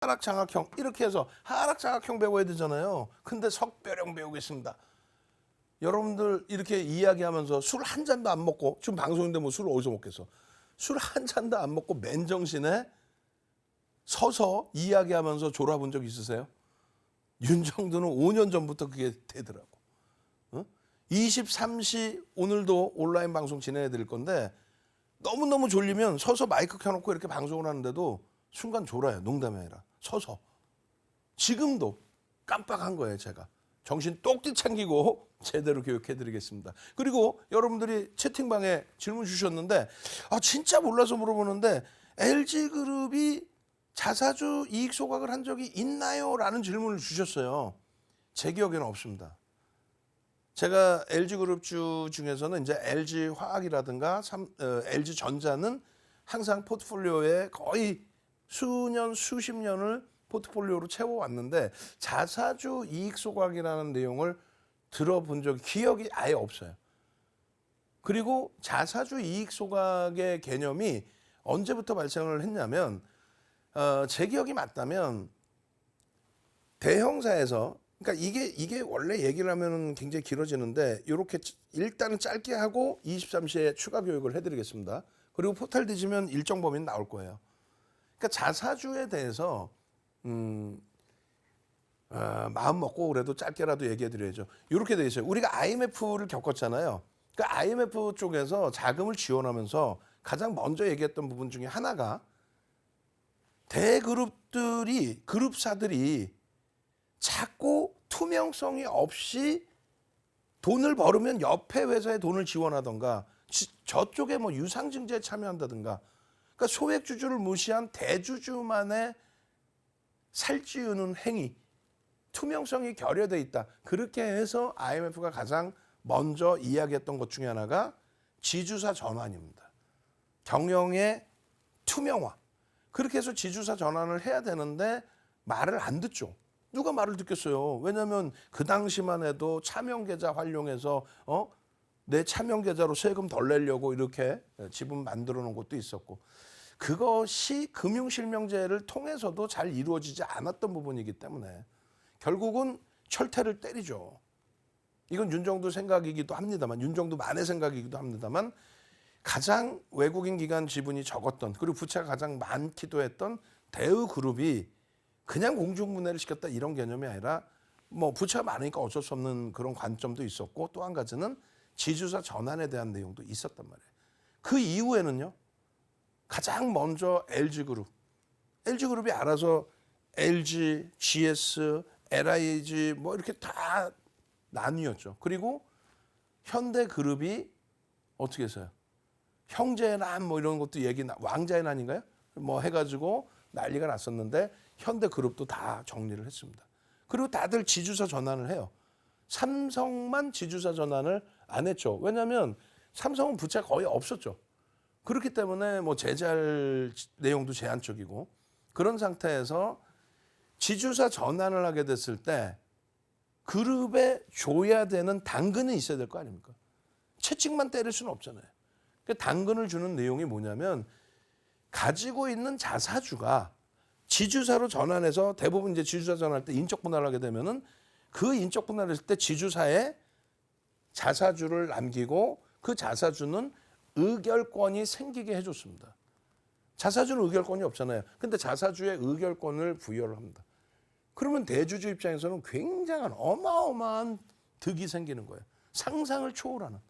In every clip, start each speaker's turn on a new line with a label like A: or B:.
A: 하락장학형 이렇게 해서 하락장학형 배워야 되잖아요. 근데 석별형 배우겠습니다. 여러분들 이렇게 이야기하면서 술 한 잔도 안 먹고, 지금 방송인데 뭐 술을 어디서 먹겠어. 술 한 잔도 안 먹고 맨정신에 서서 이야기하면서 졸아본 적 있으세요? 윤정두는 5년 전부터 그게 되더라고. 23시 오늘도 온라인 방송 진행해 드릴 건데 너무너무 졸리면 서서 마이크 켜놓고 이렇게 방송을 하는데도 순간 졸아요. 농담이 아니라. 서서. 지금도 깜빡한 거예요, 제가. 정신 똑띠 챙기고 제대로 교육해 드리겠습니다. 그리고 여러분들이 채팅방에 질문 주셨는데 진짜 몰라서 물어보는데 LG그룹이 자사주 이익 소각을 한 적이 있나요? 라는 질문을 주셨어요. 제 기억에는 없습니다. 제가 LG그룹주 중에서는 이제 LG화학이라든가 LG전자는 항상 포트폴리오에 거의 수년, 수십 년을 포트폴리오로 채워왔는데 자사주 이익 소각이라는 내용을 들어본 적이 기억이 아예 없어요. 그리고 자사주 이익 소각의 개념이 언제부터 발생을 했냐면 제 기억이 맞다면 대형사에서, 그러니까 이게 원래 얘기를 하면 굉장히 길어지는데 이렇게 일단은 짧게 하고 23시에 추가 교육을 해드리겠습니다. 그리고 포탈 뒤지면 일정 범위는 나올 거예요. 그러니까 자사주에 대해서 마음 먹고 그래도 짧게라도 얘기해드려야죠. 이렇게 돼 있어요. 우리가 IMF를 겪었잖아요. 그러니까 IMF 쪽에서 자금을 지원하면서 가장 먼저 얘기했던 부분 중에 하나가 대그룹들이, 그룹사들이 자꾸 투명성이 없이 돈을 벌으면 옆에 회사에 돈을 지원하던가 저쪽에 뭐 유상증자에 참여한다든가, 그러니까 소액주주를 무시한 대주주만의 살찌우는 행위, 투명성이 결여돼 있다. 그렇게 해서 IMF가 가장 먼저 이야기했던 것 중에 하나가 지주사 전환입니다. 경영의 투명화. 그렇게 해서 지주사 전환을 해야 되는데 말을 안 듣죠. 누가 말을 듣겠어요. 왜냐하면 그 당시만 해도 차명계좌 활용해서 내 차명계좌로 세금 덜 내려고 이렇게 지분 만들어 놓은 것도 있었고, 그것이 금융실명제를 통해서도 잘 이루어지지 않았던 부분이기 때문에 결국은 철퇴를 때리죠. 이건 윤정두 생각이기도 합니다만, 윤정두만의 생각이기도 합니다만, 가장 외국인 기관 지분이 적었던, 그리고 부채가 가장 많기도 했던 대우그룹이 그냥 공중분해를 시켰다 이런 개념이 아니라 뭐 부채가 많으니까 어쩔 수 없는 그런 관점도 있었고, 또 한 가지는 지주사 전환에 대한 내용도 있었단 말이에요. 그 이후에는요, 가장 먼저 LG그룹이 알아서 LG, GS, LIG 뭐 이렇게 다 나뉘었죠. 그리고 현대그룹이 어떻게 했어요? 형제의 난 뭐 이런 것도 왕자의 난인가요? 뭐 해가지고 난리가 났었는데 현대그룹도 다 정리를 했습니다. 그리고 다들 지주사 전환을 해요. 삼성만 지주사 전환을 안 했죠. 왜냐하면 삼성은 부채가 거의 없었죠. 그렇기 때문에 뭐 제재할 내용도 제한적이고, 그런 상태에서 지주사 전환을 하게 됐을 때 그룹에 줘야 되는 당근이 있어야 될 거 아닙니까? 채찍만 때릴 수는 없잖아요. 그러니까 당근을 주는 내용이 뭐냐면, 가지고 있는 자사주가 지주사로 전환해서, 대부분 이제 지주사 전환할 때 인적 분할을 하게 되면은 그 인적 분할을 했을 때 지주사에 자사주를 남기고 그 자사주는 의결권이 생기게 해줬습니다. 자사주는 의결권이 없잖아요. 근데 자사주의 의결권을 부여를 합니다. 그러면 대주주 입장에서는 굉장한 어마어마한 득이 생기는 거예요. 상상을 초월하는.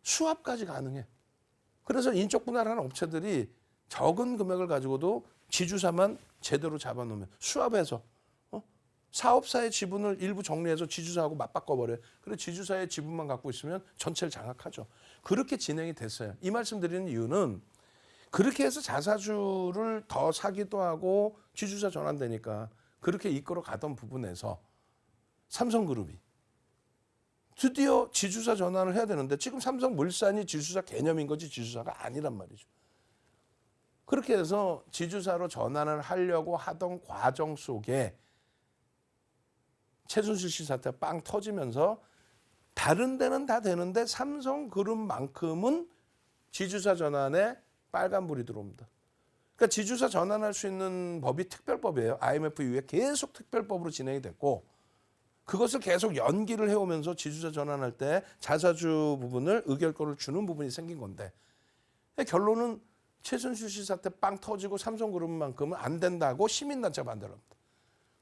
A: 수합까지 가능해. 그래서 인적 분할하는 업체들이 적은 금액을 가지고도 지주사만 제대로 잡아놓으면 수합해서 사업사의 지분을 일부 정리해서 지주사하고 맞바꿔버려요. 그래서 지주사의 지분만 갖고 있으면 전체를 장악하죠. 그렇게 진행이 됐어요. 이 말씀 드리는 이유는 그렇게 해서 자사주를 더 사기도 하고 지주사 전환되니까 그렇게 이끌어 가던 부분에서 삼성그룹이 드디어 지주사 전환을 해야 되는데, 지금 삼성물산이 지주사 개념인 거지 지주사가 아니란 말이죠. 그렇게 해서 지주사로 전환을 하려고 하던 과정 속에 최순실 씨 사태가 빵 터지면서 다른 데는 다 되는데 삼성그룹만큼은 지주사 전환에 빨간불이 들어옵니다. 그러니까 지주사 전환할 수 있는 법이 특별법이에요. IMF 이후에 계속 특별법으로 진행이 됐고 그것을 계속 연기를 해오면서 지주사 전환할 때 자사주 부분을 의결권을 주는 부분이 생긴 건데 결론은 최순실 씨 사태 빵 터지고 삼성그룹만큼은 안 된다고 시민단체가 반대를 합니다.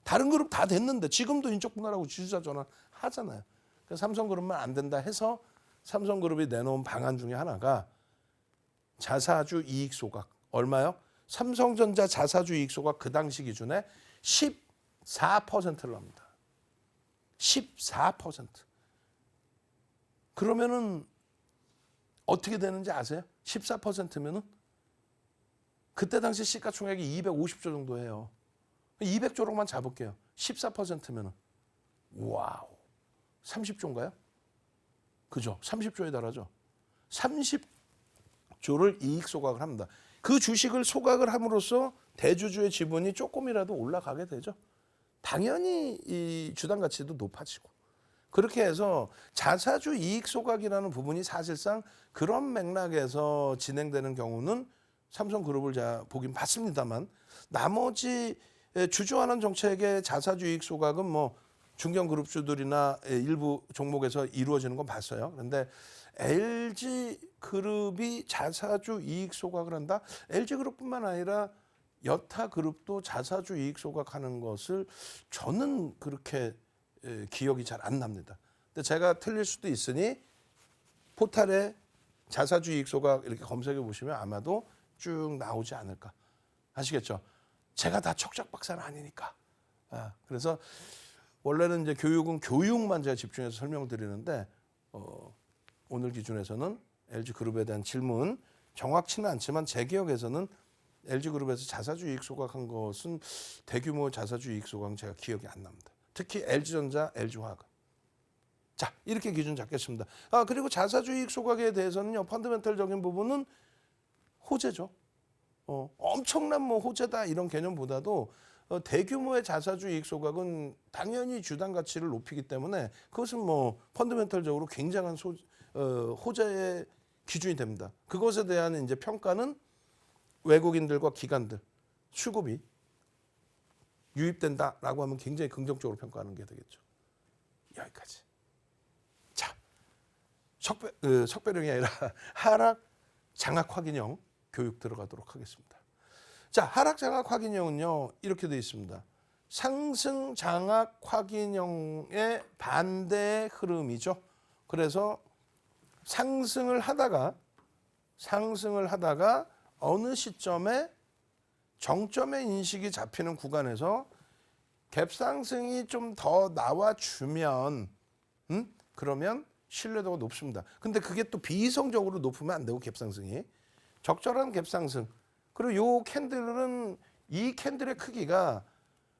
A: 다른 그룹 다 됐는데 지금도 인적 분할하고 지주사 전환 하잖아요. 그래서 삼성그룹만 안 된다 해서 삼성그룹이 내놓은 방안 중에 하나가 자사주 이익 소각. 얼마요? 삼성전자 자사주 이익 소각 그 당시 기준에 14%를 합니다. 14%. 그러면은 어떻게 되는지 아세요? 14%면은 그때 당시 시가총액이 250조 정도 해요. 200조로만 잡을게요. 14%면은 와우. 30조인가요? 그죠? 30조에 달하죠. 30조를 이익 소각을 합니다. 그 주식을 소각을 함으로써 대주주의 지분이 조금이라도 올라가게 되죠. 당연히 이 주당 가치도 높아지고. 그렇게 해서 자사주 이익 소각이라는 부분이 사실상 그런 맥락에서 진행되는 경우는 삼성그룹을 제가 보긴 봤습니다만 나머지 주주환원 정책의 자사주 이익 소각은 뭐 중견그룹주들이나 일부 종목에서 이루어지는 건 봤어요. 그런데 LG그룹이 자사주 이익 소각을 한다? LG그룹뿐만 아니라 여타 그룹도 자사주 이익 소각하는 것을 저는 그렇게 기억이 잘 안 납니다. 근데 제가 틀릴 수도 있으니 포탈에 자사주 이익 소각 이렇게 검색해 보시면 아마도 쭉 나오지 않을까. 아시겠죠? 제가 다 척작박사는 아니니까. 그래서 원래는 이제 교육은 교육만 제가 집중해서 설명드리는데 오늘 기준에서는 LG그룹에 대한 질문 정확치는 않지만 제 기억에서는 LG그룹에서 자사주 이익 소각한 것은 대규모 자사주 이익 소각은 제가 기억이 안 납니다. 특히 LG전자, LG화학. 자, 이렇게 기준 잡겠습니다. 그리고 자사주 이익 소각에 대해서는요. 펀더멘털적인 부분은 호재죠. 엄청난 뭐 호재다 이런 개념보다도 대규모의 자사주 이익 소각은 당연히 주당 가치를 높이기 때문에 그것은 뭐 펀더멘털적으로 굉장한 호재의 기준이 됩니다. 그것에 대한 이제 평가는 외국인들과 기관들 수급이 유입된다라고 하면 굉장히 긍정적으로 평가하는 게 되겠죠. 여기까지. 자, 석배령이 아니라 하락 장악 확인형 교육 들어가도록 하겠습니다. 자, 하락 장악 확인형은요 이렇게 되어 있습니다. 상승 장악 확인형의 반대 흐름이죠. 그래서 상승을 하다가 어느 시점에 정점의 인식이 잡히는 구간에서 갭상승이 좀 더 나와주면 그러면 신뢰도가 높습니다. 근데 그게 또 비이성적으로 높으면 안 되고 갭상승이 적절한 갭상승. 그리고 요 캔들은 이 캔들의 크기가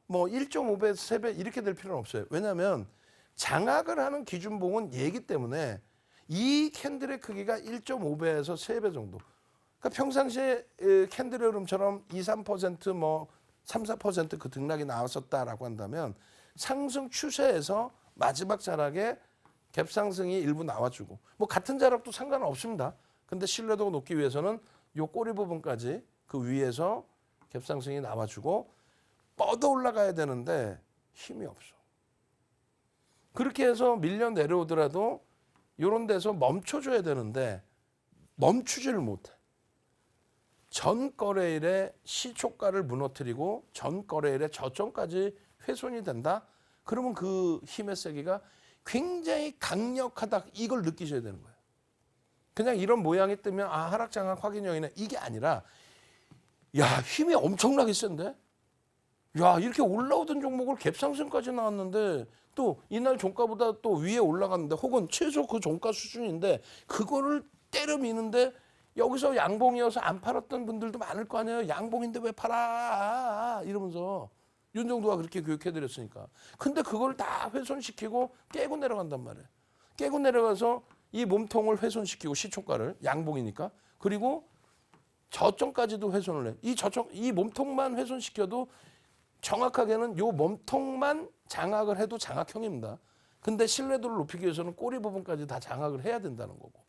A: 뭐 1.5배, 3배 이렇게 될 필요는 없어요. 왜냐하면 장악을 하는 기준봉은 얘기 때문에 이 캔들의 크기가 1.5배에서 3배 정도. 그러니까 평상시에 캔들의 흐름처럼 2, 3% 뭐 3, 4% 등락이 나왔었다라고 한다면 상승 추세에서 마지막 자락에 갭상승이 일부 나와주고 뭐 같은 자락도 상관없습니다. 근데 신뢰도가 높기 위해서는 요 꼬리 부분까지 그 위에서 갭상승이 나와주고 뻗어 올라가야 되는데 힘이 없어. 그렇게 해서 밀려 내려오더라도 이런 데서 멈춰줘야 되는데 멈추지를 못해. 전 거래일의 시초가를 무너뜨리고 전 거래일의 저점까지 훼손이 된다? 그러면 그 힘의 세기가 굉장히 강력하다. 이걸 느끼셔야 되는 거예요. 그냥 이런 모양이 뜨면 하락장악 확인형이네. 이게 아니라 야 힘이 엄청나게 센데? 야 이렇게 올라오던 종목을 갭상승까지 나왔는데 또 이날 종가보다 또 위에 올라갔는데 혹은 최소 그 종가 수준인데 그거를 때려 미는데 여기서 양봉이어서 안 팔았던 분들도 많을 거 아니에요. 양봉인데 왜 팔아? 이러면서 윤정도가 그렇게 교육해드렸으니까. 근데 그걸 다 훼손시키고 깨고 내려간단 말이에요. 깨고 내려가서 이 몸통을 훼손시키고 시초가를 양봉이니까 그리고 저점까지도 훼손을 해. 이 몸통만 훼손시켜도 정확하게는 요 몸통만 장악을 해도 장악형입니다. 근데 신뢰도를 높이기 위해서는 꼬리 부분까지 다 장악을 해야 된다는 거고.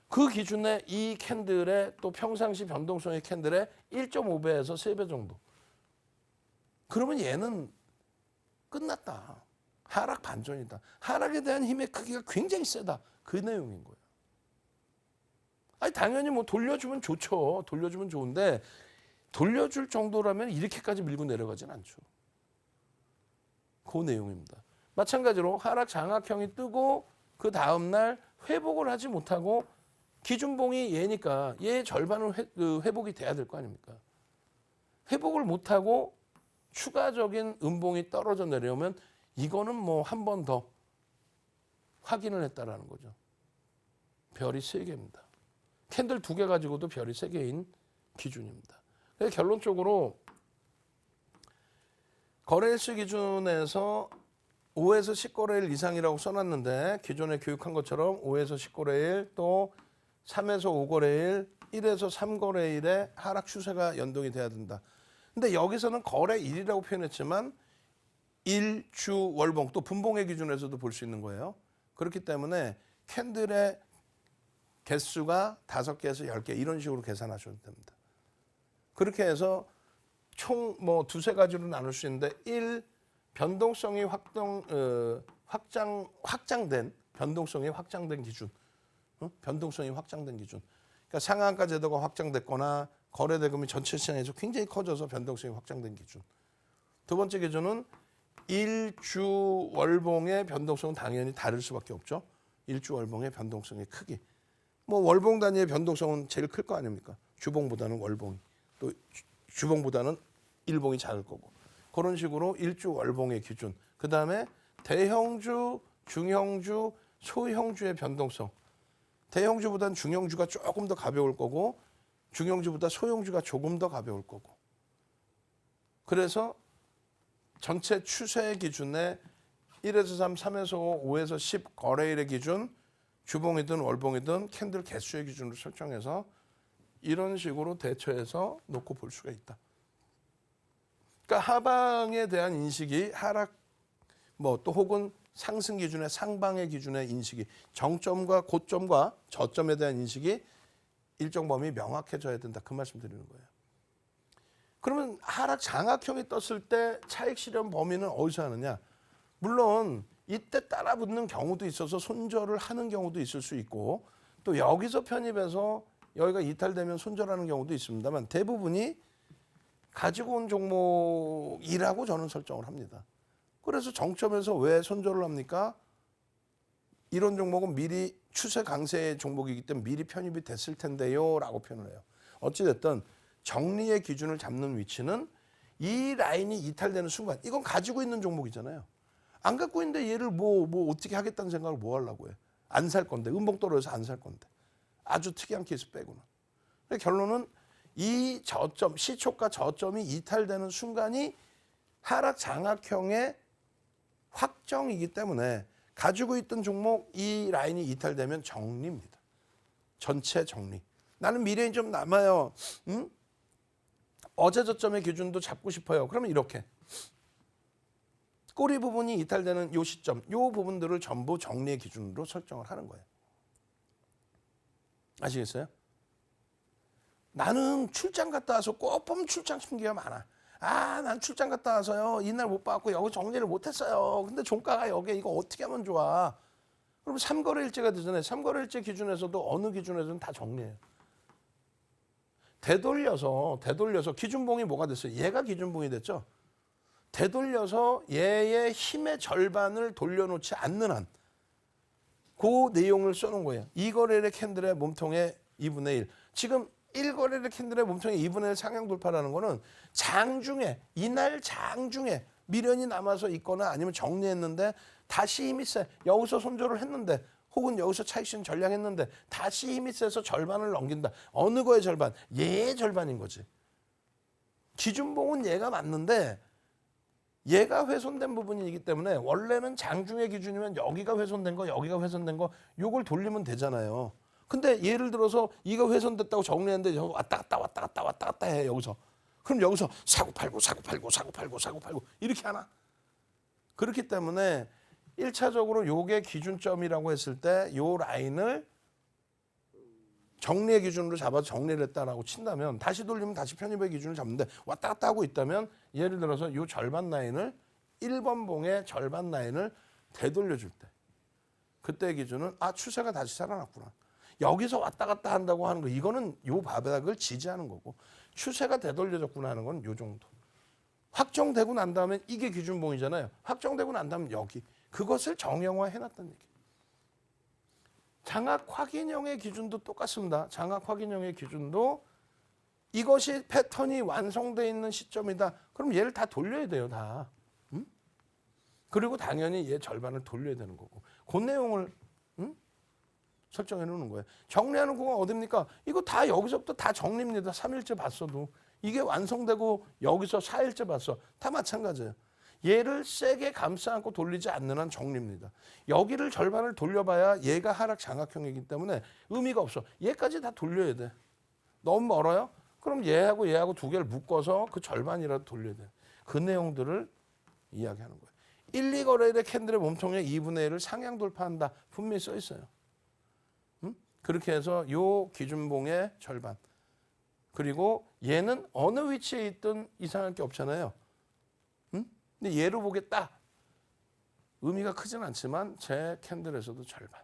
A: 그 기준에 이 캔들의 또 평상시 변동성의 캔들의 1.5배에서 3배 정도. 그러면 얘는 끝났다. 하락 반전이다. 하락에 대한 힘의 크기가 굉장히 세다. 그 내용인 거예요. 아니 당연히 뭐 돌려주면 좋죠. 돌려주면 좋은데 돌려줄 정도라면 이렇게까지 밀고 내려가진 않죠. 그 내용입니다. 마찬가지로 하락 장악형이 뜨고 그 다음날 회복을 하지 못하고 기준봉이 얘니까 얘 절반은 회복이 돼야 될 거 아닙니까? 회복을 못하고 추가적인 음봉이 떨어져 내려오면 이거는 뭐 한 번 더 확인을 했다라는 거죠. 별이 3개입니다. 캔들 2개 가지고도 별이 3개인 기준입니다. 그래서 결론적으로 거래일수 기준에서 5에서 10거래일 이상이라고 써놨는데 기존에 교육한 것처럼 5에서 10거래일 또 3에서 5거래일, 1에서 3거래일의 하락 추세가 연동이 돼야 된다. 근데 여기서는 거래일이라고 표현했지만 일주 월봉 또 분봉의 기준에서도 볼 수 있는 거예요. 그렇기 때문에 캔들의 개수가 5개에서 10개 이런 식으로 계산하셔도 됩니다. 그렇게 해서 총 뭐 2-3가지로 나눌 수 있는데 1. 변동성이 확장된 변동성이 확장된 기준. 변동성이 확장된 기준. 그러니까 상한가 제도가 확장됐거나 거래 대금이 전체 시장에서 굉장히 커져서 변동성이 확장된 기준. 두 번째 기준은 일주 월봉의 변동성은 당연히 다를 수밖에 없죠. 일주 월봉의 변동성의 크기. 뭐 월봉 단위의 변동성은 제일 클 거 아닙니까? 주봉보다는 월봉이. 또 주봉보다는 일봉이 작을 거고. 그런 식으로 일주 월봉의 기준. 그다음에 대형주, 중형주, 소형주의 변동성. 대형주보다는 중형주가 조금 더 가벼울 거고 중형주보다 소형주가 조금 더 가벼울 거고. 그래서 전체 추세 기준에 1에서 3, 3에서 5, 5에서 10 거래일의 기준, 주봉이든 월봉이든 캔들 개수의 기준으로 설정해서 이런 식으로 대처해서 놓고 볼 수가 있다. 그러니까 하방에 대한 인식이 하락 뭐 또 혹은 상승 기준의 상방의 기준의 인식이 정점과 고점과 저점에 대한 인식이 일정 범위 명확해져야 된다. 그 말씀 드리는 거예요. 그러면 하락 장악형이 떴을 때 차익 실현 범위는 어디서 하느냐? 물론 이때 따라 붙는 경우도 있어서 손절을 하는 경우도 있을 수 있고 또 여기서 편입해서 여기가 이탈되면 손절하는 경우도 있습니다만 대부분이 가지고 온 종목이라고 저는 설정을 합니다. 그래서 정점에서 왜 손절을 합니까? 이런 종목은 미리 추세 강세의 종목이기 때문에 미리 편입이 됐을 텐데요 라고 표현을 해요. 어찌됐든 정리의 기준을 잡는 위치는 이 라인이 이탈되는 순간 이건 가지고 있는 종목이잖아요. 안 갖고 있는데 얘를 뭐 어떻게 하겠다는 생각을 뭐 하려고 해. 안 살 건데 음봉 떨어져서 안 살 건데. 아주 특이한 케이스 빼고는. 결론은 이 저점 시초가 저점이 이탈되는 순간이 하락 장악형의 확정이기 때문에 가지고 있던 종목 이 라인이 이탈되면 정리입니다. 전체 정리. 나는 미래에 좀 남아요. 응? 어제 저점의 기준도 잡고 싶어요. 그러면 이렇게 꼬리 부분이 이탈되는 요 시점, 요 부분들을 전부 정리의 기준으로 설정을 하는 거예요. 아시겠어요? 나는 출장 갔다 와서 꼭 보면 출장 핑계가 많아. 난 출장 갔다 와서요. 이날 못 받고 여기 정리를 못 했어요. 근데 종가가 여기 이거 어떻게 하면 좋아? 그럼 3거래일제가 되잖아요. 3거래일제 기준에서도 어느 기준에서는 다 정리해요. 되돌려서 기준봉이 뭐가 됐어요? 얘가 기준봉이 됐죠. 되돌려서 얘의 힘의 절반을 돌려놓지 않는 한 그 내용을 써놓은 거예요. 2거래일의 캔들의 몸통의 2분의 1. 지금 1거래일의 캔들의 몸통의 2분의 1 상향 돌파라는 거는 장중에 이날 장중에 미련이 남아서 있거나 아니면 정리했는데 다시 힘이 세. 여기서 손절을 했는데 혹은 여기서 차익실현 전량했는데 다시 힘이 세서 절반을 넘긴다. 어느 거의 절반? 얘의 절반인 거지. 기준봉은 얘가 맞는데 얘가 훼손된 부분이기 때문에 원래는 장중의 기준이면 여기가 훼손된 거 여기가 훼손된 거 요걸 돌리면 되잖아요. 근데 예를 들어서 이거 훼손됐다고 정리했는데 왔다 갔다 해 여기서. 그럼 여기서 사고 팔고 이렇게 하나? 그렇기 때문에 1차적으로 요게 기준점이라고 했을 때 요 라인을 정리의 기준으로 잡아서 정리를 했다라고 친다면 다시 돌리면 다시 편입의 기준을 잡는데 왔다 갔다 하고 있다면 예를 들어서 이 절반 라인을 1번 봉의 절반 라인을 되돌려 줄 때 그때 기준은 추세가 다시 살아났구나. 여기서 왔다 갔다 한다고 하는 거 이거는 요 바닥을 지지하는 거고 추세가 되돌려졌구나 하는 건 요 정도. 확정되고 난 다음에 이게 기준봉이잖아요. 확정되고 난 다음에 여기 그것을 정형화 해놨다는 얘기. 장악 확인형의 기준도 똑같습니다. 장악 확인형의 기준도 이것이 패턴이 완성되어 있는 시점이다. 그럼 얘를 다 돌려야 돼요. 다. 그리고 당연히 얘 절반을 돌려야 되는 거고 그 내용을 설정해 놓는 거예요. 정리하는 구간 어딥니까? 이거 다 여기서부터 다 정리입니다. 3일째 봤어도. 이게 완성되고 여기서 4일째 봤어. 다 마찬가지예요. 얘를 세게 감싸 안고 돌리지 않는 한 정리입니다. 여기를 절반을 돌려봐야 얘가 하락 장악형이기 때문에 의미가 없어. 얘까지 다 돌려야 돼. 너무 멀어요? 그럼 얘하고 두 개를 묶어서 그 절반이라도 돌려야 돼. 그 내용들을 이야기하는 거예요. 1, 2거래일의 캔들의 몸통의 2분의 1을 상향 돌파한다. 분명히 써 있어요. 그렇게 해서 요 기준봉의 절반. 그리고 얘는 어느 위치에 있든 이상할 게 없잖아요. 근데 얘로 보겠다. 의미가 크진 않지만 제 캔들에서도 절반.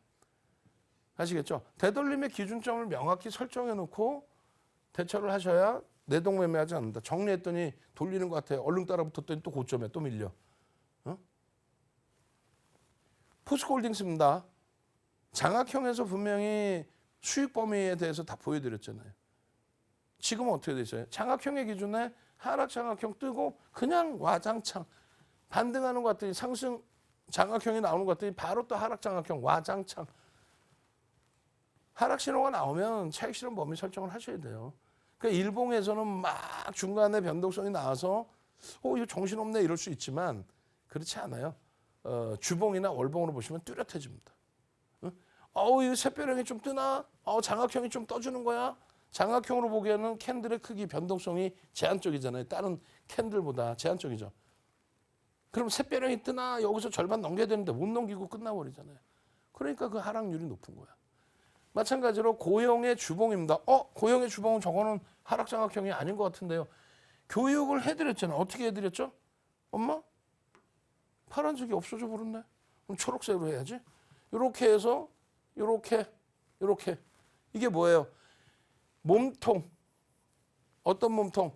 A: 아시겠죠? 되돌림의 기준점을 명확히 설정해 놓고 대처를 하셔야 내동매매하지 않는다. 정리했더니 돌리는 것 같아요. 얼른 따라 붙었더니 또 고점에 또 밀려. 포스코홀딩스입니다. 장악형에서 분명히 수익 범위에 대해서 다 보여드렸잖아요. 지금은 어떻게 되죠? 장악형의 기준에 하락 장악형 뜨고 그냥 와장창 반등하는 것 같더니 상승 장악형이 나오는 것 같더니 바로 또 하락 장악형 와장창. 하락 신호가 나오면 차익 실현 범위 설정을 하셔야 돼요. 그러니까 일봉에서는 막 중간에 변동성이 나와서 이거 정신없네 이럴 수 있지만 그렇지 않아요. 주봉이나 월봉으로 보시면 뚜렷해집니다. 이거 샛별형이 좀 뜨나? 장악형이 좀 떠주는 거야? 장악형으로 보기에는 캔들의 크기 변동성이 제한적이잖아요. 다른 캔들보다 제한적이죠. 그럼 샛별형이 뜨나? 여기서 절반 넘겨야 되는데 못 넘기고 끝나버리잖아요. 그러니까 그 하락률이 높은 거야. 마찬가지로 고형의 주봉입니다. 고형의 주봉은 저거는 하락 장악형이 아닌 것 같은데요. 교육을 해드렸잖아요. 어떻게 해드렸죠? 엄마? 파란색이 없어져 버렸네. 그럼 초록색으로 해야지. 이렇게 해서 이렇게 이게 뭐예요? 몸통. 어떤 몸통?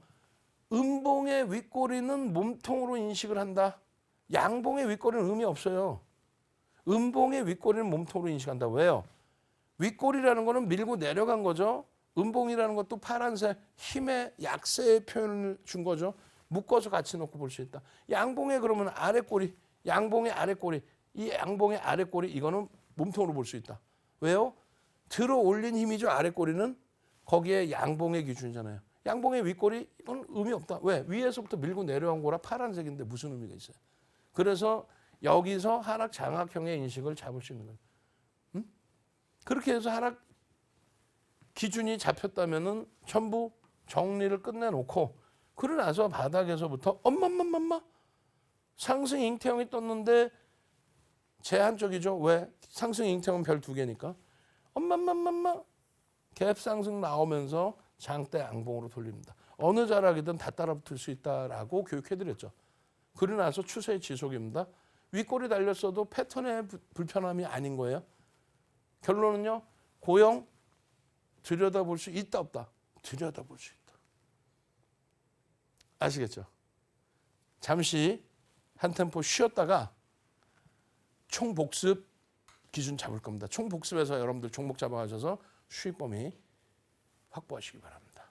A: 음봉의 윗꼬리는 몸통으로 인식을 한다. 양봉의 윗꼬리는 의미 없어요. 음봉의 윗꼬리는 몸통으로 인식한다. 왜요? 윗꼬리라는 거는 밀고 내려간 거죠. 음봉이라는 것도 파란색 힘의 약세의 표현을 준 거죠. 묶어서 같이 놓고 볼 수 있다. 양봉의 그러면 아랫꼬리, 양봉의 아랫꼬리, 이 양봉의 아랫꼬리 이거는 몸통으로 볼 수 있다. 왜요? 들어 올린 힘이죠. 아랫꼬리는 거기에 양봉의 기준이잖아요. 양봉의 윗꼬리 이건 의미 없다. 왜? 위에서부터 밀고 내려온 거라 파란색인데 무슨 의미가 있어요? 그래서 여기서 하락 장악형의 인식을 잡을 수 있는 거예요. 그렇게 해서 하락 기준이 잡혔다면은 전부 정리를 끝내놓고 그러고 나서 바닥에서부터 엄마 상승 잉태형이 떴는데 제한적이죠. 왜? 상승 잉태형은 별 2개니까 엄마 갭 상승 나오면서 장대 양봉으로 돌립니다. 어느 자락이든 다 따라붙을 수 있다라고 교육해드렸죠. 그러고 나서 추세의 지속입니다. 윗골이 달렸어도 패턴의 불편함이 아닌 거예요. 결론은요. 고형 들여다볼 수 있다 없다? 들여다볼 수 있다. 아시겠죠? 잠시 한 템포 쉬었다가 총복습 기준 잡을 겁니다. 총복습에서 여러분들 종목 잡아가셔서 수익 범위 확보하시기 바랍니다.